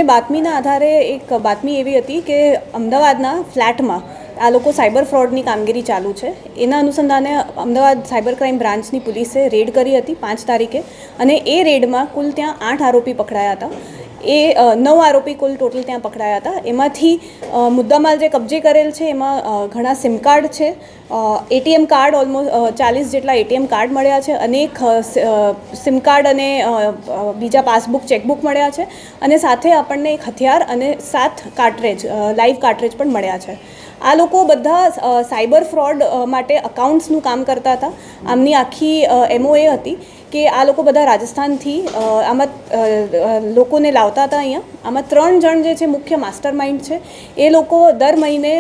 અમને બાતમીના આધારે એક બાતમી એવી હતી કે અમદાવાદના ફ્લેટમાં આ લોકો સાયબર ફ્રોડની કામગીરી ચાલુ છે. એના અનુસંધાને અમદાવાદ સાયબર ક્રાઇમ બ્રાન્ચની પોલીસે રેડ કરી હતી 5 તારીખે, અને એ રેડમાં કુલ ત્યાં 8 આરોપી પકડાયા હતા. એ 9 આરોપી કુલ ટોટલ ત્યાં પકડાયા હતા. એમાંથી મુદ્દામાલ જે કબજે કરેલ છે એમાં ઘણા સિમ કાર્ડ છે, એટીએમ કાર્ડ ઓલમોસ્ટ 40 જેટલા એટીએમ કાર્ડ મળ્યા છે, અનેક સિમ કાર્ડ અને બીજા પાસબુક ચેકબુક મળ્યા છે, અને સાથે આપણને એક હથિયાર અને 7 કાર્ટ્રેજ લાઈવ કાર્ટ્રેજ પણ મળ્યા છે. આ લોકો બધા સાયબર ફ્રોડ માટે અકાઉન્ટ્સનું કામ કરતા હતા. આમની આખી એમઓ એ હતી કે આ લોકો બધા રાજસ્થાનથી આમાં લોકોને લાવતા હતા અહીંયા. આમાં 3 જણ જે છે મુખ્ય માસ્ટર માઇન્ડ છે. એ લોકો દર મહિને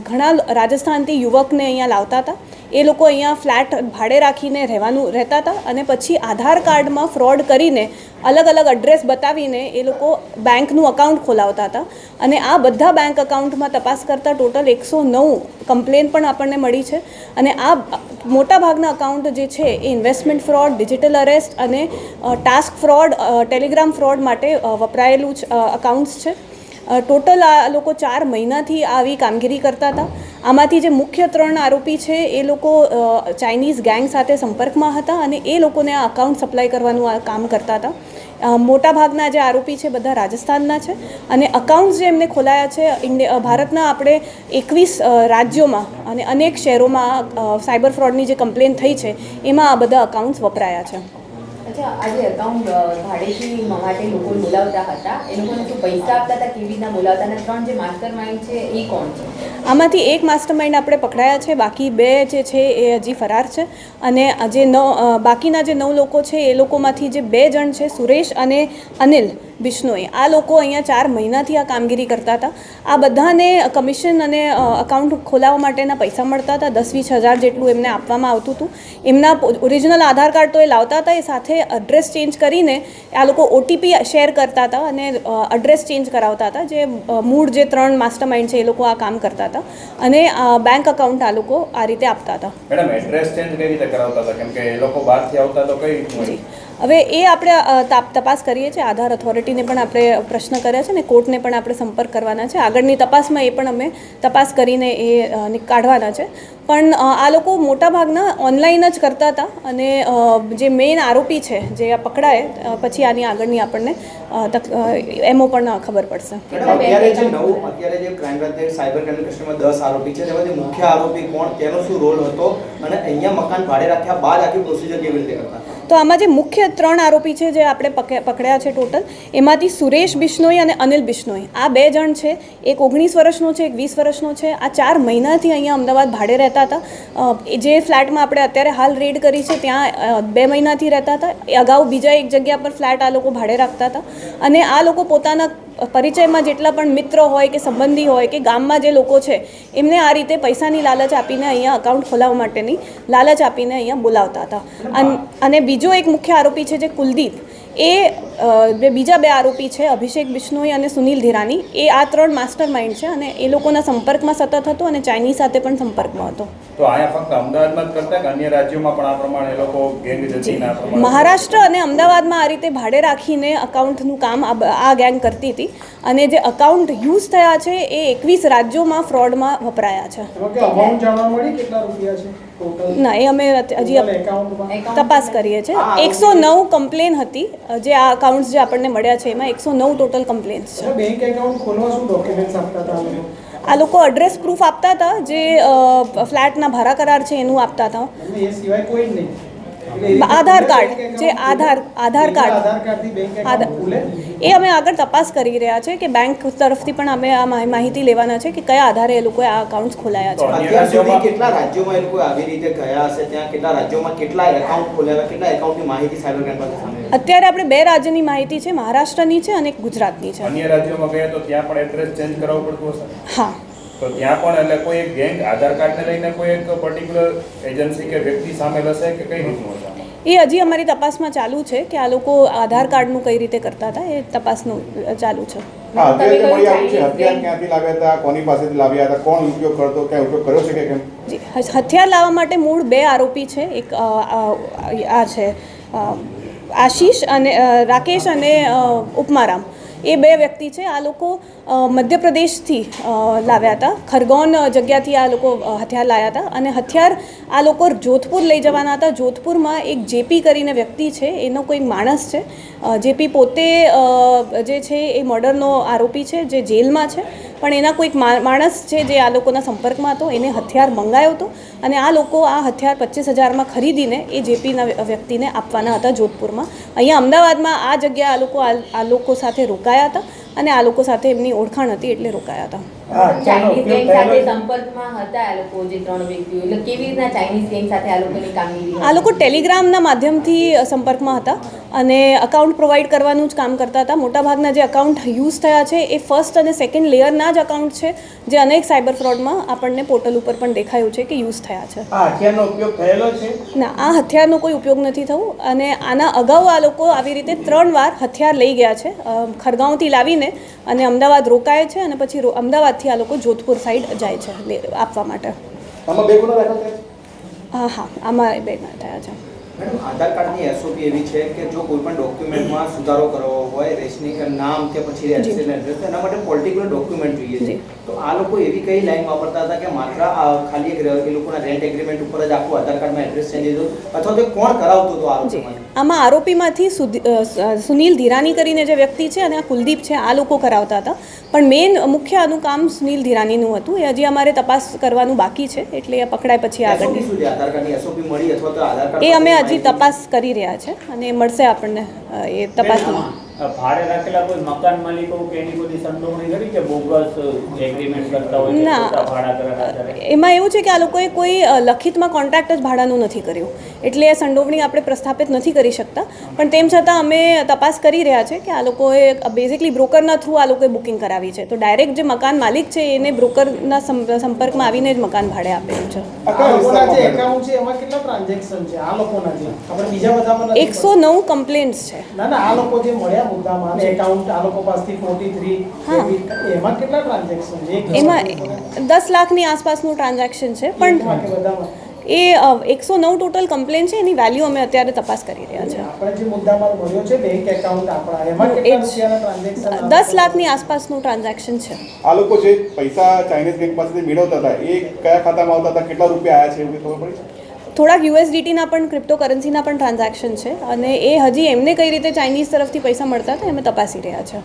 ઘણા રાજસ્થાનથી યુવકને અહીંયા લાવતા હતા. એ લોકો અહીંયા ફ્લેટ ભાડે રાખીને રહેતા હતા, અને પછી આધાર કાર્ડમાં ફ્રોડ કરીને અલગ અલગ એડ્રેસ બતાવીને એ લોકો બેંકનું અકાઉન્ટ ખોલાવતા હતા. અને આ બધા બેંક અકાઉન્ટમાં તપાસ કરતાં ટોટલ 109 કમ્પ્લેન પણ આપણને મળી છે. અને આ મોટાભાગના અકાઉન્ટ જે છે એ ઇન્વેસ્ટમેન્ટ ફ્રોડ, ડિજિટલ અરેસ્ટ અને ટાસ્ક ફ્રોડ, ટેલિગ્રામ ફ્રોડ માટે વપરાયેલું અકાઉન્ટ્સ છે. ટોટલ આ લોકો 4 મહિનાથી આવી કામગીરી કરતા હતા. આમાંથી જે મુખ્ય 3 આરોપી છે એ લોકો ચાઇનીઝ ગેંગ સાથે સંપર્કમાં હતા, અને એ લોકોને આ અકાઉન્ટ સપ્લાય કરવાનું આ કામ કરતા હતા. મોટાભાગના જે આરોપી છે બધા રાજસ્થાનના છે, અને અકાઉન્ટ્સ જે એમને ખોલાયા છે ભારતના આપણે 21 રાજ્યોમાં અને અનેક શહેરોમાં સાયબર ફ્રોડની જે કમ્પ્લેન થઈ છે એમાં આ બધા અકાઉન્ટ્સ વપરાયા છે. અચ્છા, આજે અકાઉન્ટ ભાડેથી માટે લોકો બોલાવતા હતા, એ લોકોને શું પૈસા આપતા હતા, કેવી રીતના બોલાવતા, અને 3 જે માસ્ટર માઇન્ડ છે એ કોણ છે? આમાંથી એક માસ્ટર માઇન્ડ આપણે પકડાયા છે, બાકી 2 જે છે એ હજી ફરાર છે. અને જે બાકીના જે 9 લોકો છે એ લોકોમાંથી જે 2 જણ છે, સુરેશ અને અનિલ બિશ્નોઈ, આ લોકો અહીંયા 4 મહિનાથી આ કામગીરી કરતા હતા. આ બધાને કમિશન અને અકાઉન્ટ ખોલાવવા માટેના પૈસા મળતા હતા. 10-20 હજાર જેટલું એમને આપવામાં આવતું હતું. એમના ઓરિજિનલ આધાર કાર્ડ તો એ લાવતા હતા, એ સાથે એડ્રેસ ચેન્જ કરીને આ લોકો ઓટીપી શેર કરતા હતા અને એડ્રેસ ચેન્જ કરાવતા હતા. જે મૂળ જે 3 માસ્ટર માઇન્ડ છે એ લોકો આ કામ કરતા હતા, અને બેંક અકાઉન્ટ આ લોકો આ રીતે આપતા હતા. મેડમ, એડ્રેસ ચેન્જ કઈ રીતે કરાવતા હતા? કેમ કે એ લોકો બહારથી આવતા તો કઈ રીતે? હવે એ આપણે તપાસ કરીએ છીએ. આધાર ઓથોરિટીને પણ આપણે પ્રશ્ન કર્યા છે, અને કોર્ટને પણ આપણે સંપર્ક કરવાના છે. આગળની તપાસમાં એ પણ અમે તપાસ કરીને એ કાઢવાના છે. પણ આ લોકો મોટાભાગના ઓનલાઈન જ કરતા હતા, અને જે મેઇન આરોપી છે જે આ પકડાય પછી આની આગળની આપણને એમો પણ ખબર પડશે. અત્યારે જે ક્રાઇમ બ્રાન્ચ સાયબર ક્રાઇમ કસ્ટમમાં 10 આરોપી છે, તેમાંથી મુખ્ય આરોપી કોણ, તેનો શું રોલ હતો, અને અહીંયા મકાન ભાડે રાખ્યા બાદ આખી પ્રોસિજર કેવી રીતે કરતા? તો આમાં જે મુખ્ય 3 આરોપી છે જે આપણે પકડ્યા છે ટોટલ, એમાંથી સુરેશ બિશ્નોઈ અને અનિલ બિશ્નોઈ, આ 2 જણ છે. એક 19 વર્ષનો છે, એક 20 વર્ષનો છે. આ 4 મહિનાથી અહીંયા અમદાવાદ ભાડે રહેતા હતા. જે ફ્લેટમાં આપણે અત્યારે હાલ રેડ કરી છે ત્યાં 2 મહિનાથી રહેતા હતા. એ અગાઉ બીજા એક જગ્યા પર ફ્લેટ આ લોકો ભાડે રાખતા હતા. અને આ લોકો પોતાના પરિચયમાં જેટલા પણ મિત્ર હોય કે સંબંધી હોય કે ગામમાં જે લોકો છે એમને આ રીતે પૈસાની લાલચ આપીને અહીંયા અકાઉન્ટ ખોલાવવા માટેની લાલચ આપીને અહીંયા બોલાવતા હતા. અને બીજો એક મુખ્ય આરોપી છે જે કુલદીપ, એ બીજા 2 આરોપી છે અભિષેક બિશ્નોઈ અને સુનિલ ધીરાની, એ આ 3 માસ્ટર માઇન્ડ છે, અને એ લોકોના સંપર્કમાં સતત હતો, અને ચાઇનીઝ સાથે પણ સંપર્કમાં હતો. તો અહીંયા ફક્ત અમદાવાદમાં જ કરતા કે અન્ય રાજ્યોમાં પણ આ પ્રમાણે એ લોકો ગેંગ રચીને આ પ્રમાણે? મહારાષ્ટ્ર અને અમદાવાદમાં આ રીતે ભાડે રાખીને અકાઉન્ટનું કામ આ ગેંગ કરતી હતી, અને જે અકાઉન્ટ યુઝ થયા છે એ 21 રાજ્યોમાં ફ્રોડમાં વપરાયા છે. ના, એ અમે હજી તપાસ કરીએ છીએ. 109 કમ્પ્લેન હતી જે આ અકાઉન્ટ્સ જે આપણને મળ્યા છે એમાં 109 ટોટલ કમ્પ્લેન્ટ્સ છે. બેંક એકાઉન્ટ ખોલવા શું ડોક્યુમેન્ટ્સ આપતા હતા? આ લોકો એડ્રેસ પ્રૂફ આપતા હતા, જે ફ્લેટના ભાડા કરાર છે એનું આપતા હતા. એ સિવાય કોઈ જ નહીં? આધાર કાર્ડ, જે આધાર કાર્ડ એ અમે આગળ તપાસ કરી રહ્યા છે કે બેંક તરફથી પણ અમે આ માહિતી લેવાના છે કે કયા આધારે એ લોકોએ આ અકાઉન્ટ ખોલાયા છે. અત્યાર સુધી કેટલા રાજ્યોમાં એ લોકો આવી રીતે ગયા હશે? ત્યાં કેટલા રાજ્યોમાં કેટલા એકાઉન્ટ ખોલાયા, કેટલા એકાઉન્ટની માહિતી સાયબર ક્રાઇમ પાસે સામે? અત્યારે આપણે 2 રાજ્યની માહિતી છે, મહારાષ્ટ્રની છે અને ગુજરાતની છે. અન્ય રાજ્યોમાં ગયા તો ત્યાં પણ એડ્રેસ ચેન્જ કરાવવું પડતું હશે? હા, તો ત્યાં પણ એટલે કોઈ એક ગેંગ આધાર કાર્ડને લઈને કોઈ એક પર્ટિક્યુલર એજન્સી કે વ્યક્તિ સામેલ હશે કે કઈ રીતનું હશે? એ હજી અમારી તપાસમાં ચાલુ છે કે આ લોકો આધાર કાર્ડનું કઈ રીતે કરતા હતા, એ તપાસનું ચાલુ છે. હથિયાર ક્યાંથી લાવ્યા હતા, કોની પાસેથી લાવ્યા હતા, કોણ ઉપયોગ કરતો, ક્યાં ઉપયોગ કર્યો છે કે કેમ? જી, હથિયાર લાવવા માટે મૂળ 2 આરોપી છે. એક આ છે આશીષ અને રાકેશ અને ઉપમારામ, એ બે વ્યક્તિ છે. આ લોકો મધ્યપ્રદેશથી લાવ્યા હતા, ખરગોન જગ્યાથી આ લોકો હથિયાર લાવ્યા હતા અને હથિયાર આ લોકો જોધપુર લઈ જવાના હતા. જોધપુરમાં એક જેપી કરીને વ્યક્તિ છે, એનો કોઈ માણસ છે. જેપી પોતે જે છે એ મર્ડરનો આરોપી છે, જે જેલમાં છે, પણ એના કોઈક માણસ છે જે આ લોકોના સંપર્કમાં હતો, એને હથિયાર મંગાવ્યો હતો અને આ લોકો આ હથિયાર 25,000માં ખરીદીને એ જેપીના વ્યક્તિને આપવાના હતા જોધપુરમાં. અહીંયા અમદાવાદમાં આ જગ્યાએ આ લોકો સાથે રોકાયા હતા અને આ લોકો સાથે એમની ઓળખાણ હતી એટલે રોકાયા હતા. ચાઇનીઝ ગેંગ સાથે સંપર્કમાં હતા આ લોકો, જે 3 વ્યક્તિઓ, એટલે કેવી રીતના ચાઇનીઝ ગેંગ સાથે આ લોકોની કામગીરી? આ લોકો ટેલિગ્રામના માધ્યમથી સંપર્કમાં હતા અને અકાઉન્ટ પ્રોવાઈડ કરવાનું જ કામ કરતા હતા. મોટાભાગના જે અકાઉન્ટ યુઝ થયા છે એ ફર્સ્ટ અને સેકન્ડ લેયરના જ અકાઉન્ટ છે, જે અનેક સાયબર ફ્રોડમાં આપણને પોર્ટલ ઉપર પણ દેખાયું છે કે યુઝ થયા છે. આ હથિયારનો ઉપયોગ થયેલો છે? ના, આ હથિયારનો કોઈ ઉપયોગ નથી થયું અને આના અગાઉ આ લોકો આવી રીતે 3 વાર હથિયાર લઈ ગયા છે. ખરગાંવથી લાવીને અને અમદાવાદ રોકાય છે અને પછી અમદાવાદથી આ લોકો જોધપુર સાઈડ જાય છે આપવા માટે. આમાં 2 ગુના દાખલ થયા? હા, આમાં 2 ગુના થયા છે. મેડમ, આધાર કાર્ડની એસઓપી એવી છે કે જો કોઈ પણ ડોક્યુમેન્ટમાં સુધારો કરવો હોય, રેશનિંગ નામ કે પછી રેજિસ્ટ્રેશન એડ્રેસ, એના માટે પર્ટિક્યુલર ડોક્યુમેન્ટ જોઈએ છે. તો આ લોકો એવી કઈ લાઈન વાપરતા હતા કે માત્ર ખાલી એ લોકોના રેન્ટ એગ્રીમેન્ટ ઉપર જ આખું આધાર કાર્ડમાં એડ્રેસ ચેન્જ હતું, અથવા તો કોણ કરાવતું હતું આરોપીમાંથી? આમાં આરોપીમાંથી સુનિલ ધીરાની કરીને જે વ્યક્તિ છે અને આ કુલદીપ છે, આ લોકો કરાવતા હતા. પણ મેઇન મુખ્ય આનું કામ સુનિલ ધીરાનીનું હતું. એ હજી અમારે તપાસ કરવાનું બાકી છે, એટલે એ પકડાય પછી આગળની આધાર કાર્ડની એસઓપી મળી અથવા તો આધાર કાર્ડ એ અમે હજી તપાસ કરી રહ્યા છે અને એ મળશે આપણને એ તપાસમાં. ભાડે રાખેલા કોઈ મકાન માલિકો કે એની બધી સંડોવણી કરી કે બોગસ એગ્રીમેન્ટ કરતા હોય કે ખોટા ભાડા કરાર? એમાં એવું છે કે આ લોકોએ કોઈ લખિતમાં કોન્ટ્રાક્ટ જ ભાડાનું નથી કર્યું, એટલે એ સંડોવણી આપણે પ્રસ્થાપિત નથી કરી શકતા. પણ તેમ છતાં અમે તપાસ કરી રહ્યા છે કે આ લોકોએ બેઝિકલી બ્રોકરના થ્રુ આ લોકોએ બુકિંગ કરાવી છે. તો ડાયરેક્ટ જે મકાન માલિક છે એને બ્રોકરના સંપર્કમાં આવીને જ મકાન ભાડે આપેલું છે. આ લોકોના જે એકાઉન્ટ છે એમાં કેટલા ટ્રાન્ઝેક્શન છે આ લોકોના? જે આપણે બીજા બધામાં નથી. 109 કમ્પ્લેન્ટ્સ છે. ના, આ લોકો જે મળ્યા મુદ્દામાં એકાઉન્ટ આ લોકો પાસેથી 43 એમાં કેટલા ટ્રાન્ઝેક્શન છે? એમાં 10 લાખની આસપાસનું ટ્રાન્ઝેક્શન છે. પણ બધામાં એ 109 ટોટલ કમ્પ્લેન છે, એની વેલ્યુ અમે અત્યારે તપાસ કરી રહ્યા છે. આપણે જે મુદ્દામાં મળ્યો છે બેંક એકાઉન્ટ આપણા, એમાં કેટલા રૂપિયાના ટ્રાન્ઝેક્શન? 10 લાખની આસપાસનું ટ્રાન્ઝેક્શન છે. આ લોકો જે પૈસા ચાઇનીઝ બેંક પાસેથી મેળવતા હતા એ કયા ખાતામાં આવતા હતા, કેટલા રૂપિયા આવ્યા છે એવું ખબર પડી? થોડાક USDTના પણ ક્રિપ્ટોકરન્સીના પણ ટ્રાન્ઝેક્શન છે અને એ હજી એમને કઈ રીતે ચાઇનીઝ તરફથી પૈસા મળતા હતા અમે તપાસી રહ્યા છે.